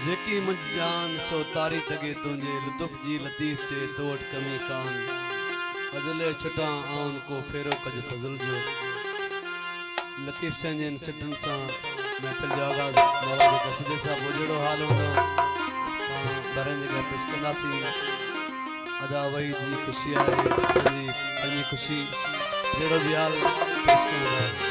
जेकी मुझ जान सो तारी तगे तुझे लुत्फ जी लतीफ चे तोट कमी कान अदले छटा आउन को फेरो कज फजल जो लतीफ संजन सिटन सा महफिल जो आगाज मौला के कसीदे सा बोजड़ो हाल होंदो बरन जगह पेश कंदासी अदा वही जी खुशी आए सजी पंजी खुशी जेड़ो भी हाल पेश कंदा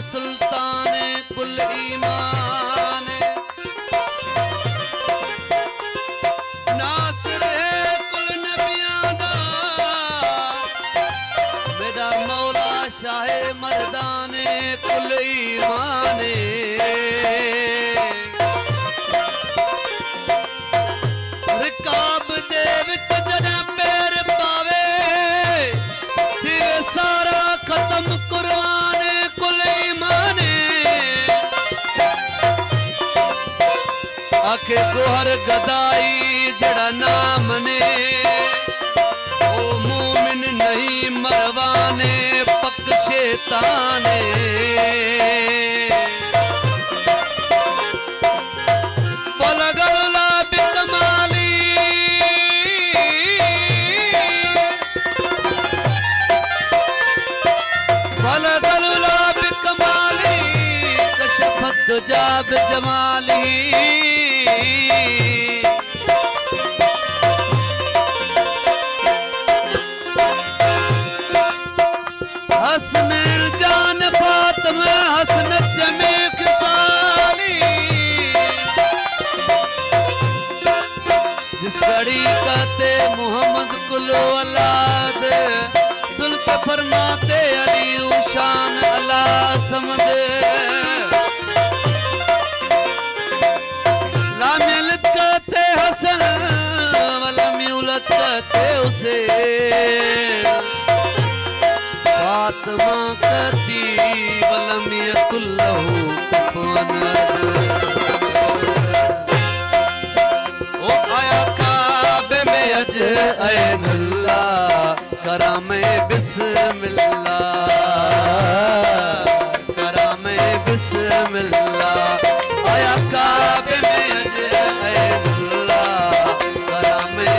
सुल्तान कुल ईमान नासिर है कुल नबियां दा मेरा मौला शाह मर्दान कुल ईमान रिकाब दे विच जड़ा पैर पावे फिर सारा खत्म कुरान आखे गोहर गदाई जड़ा नाम ने ओ मोमिन नहीं मरवाने पक शैताने पलगला बिकमाली पलगला बिकमाली कशफत दुजाब जमाली हसन जान फातिमा हसनत जमी खिसाली जिस घड़ी कहते मोहम्मद कुलो औलाद सुल्क फरमाते अली उशान अला समद लामिलत कहते हसन वलमिउलत कहते उसे फातिमा कहती वलम यकुल्लहु कुफुवन ओ आया काबे में अज ऐनुल्लाह करामे बिस्मिल्लाह करामे बिस्मिल्लाह आया काबे में अज ऐनुल्लाह करामे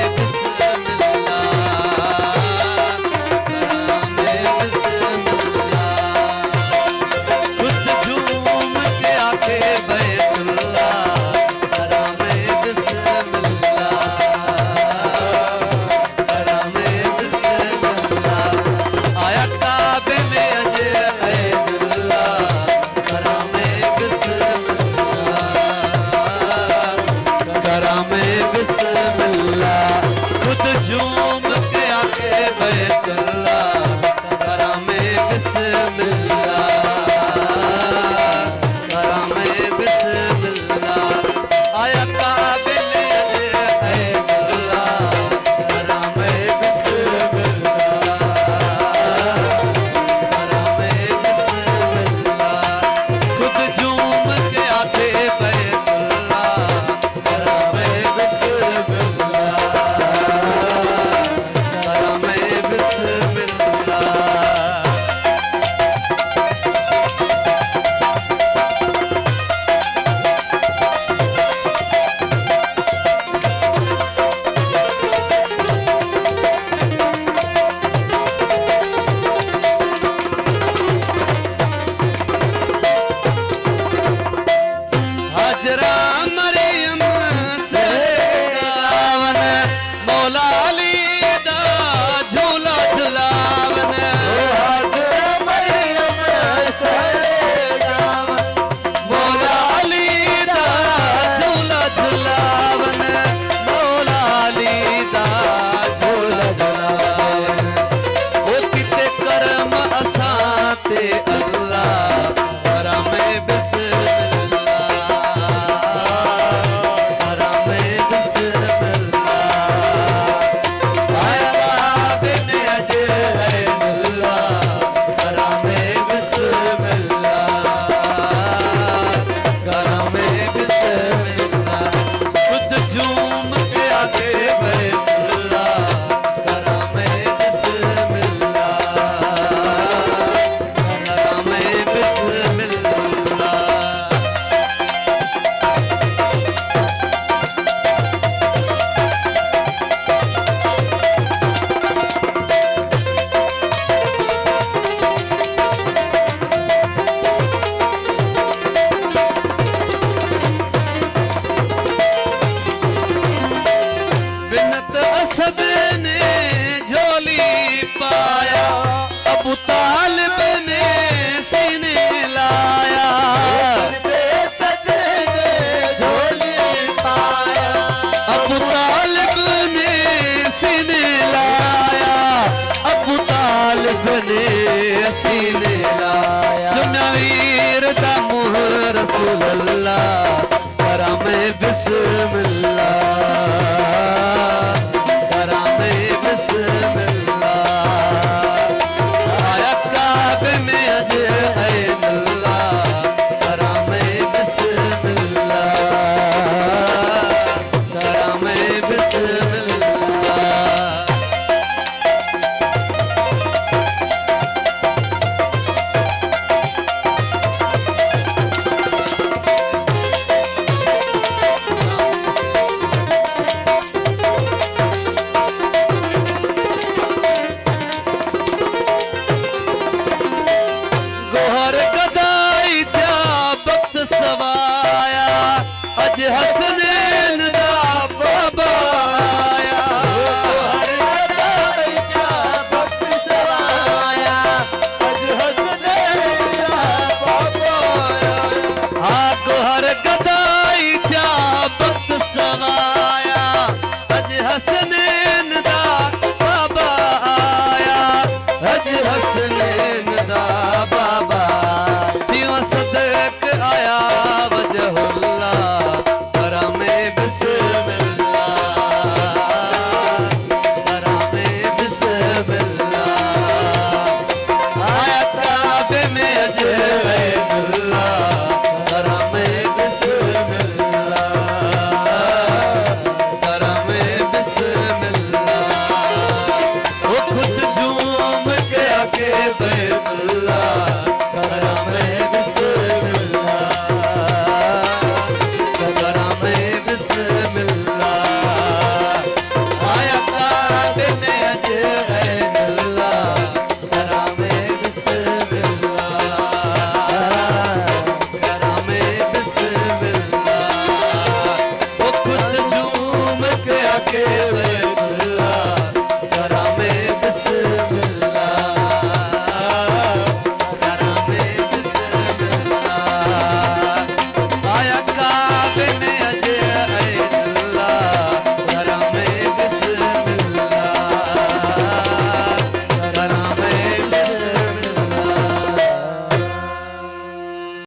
हाजरा मरियम सहरावन मौला अली दा झूला झुलावन हाजरा मरियम सहरावन मौला अली दा झूला झुलावन मौला अली दा झूला झुलावन ओ किते करम असां ते अल्लाह करम असद ने झोली पाया अबू तालिब ने सीने लाया असद ने झोली पाया अबू तालिब ने सीने लाया अबू तालिब ने सीने लाया नवीर दा मुह रसूल अल्लाह करम बिस्मिल्लाह सवाया अज हसनैन दा बाबा आया हर गदाई क्या वक्त सवाया अज हसनैन दा बाबा आया हाँ हर गदा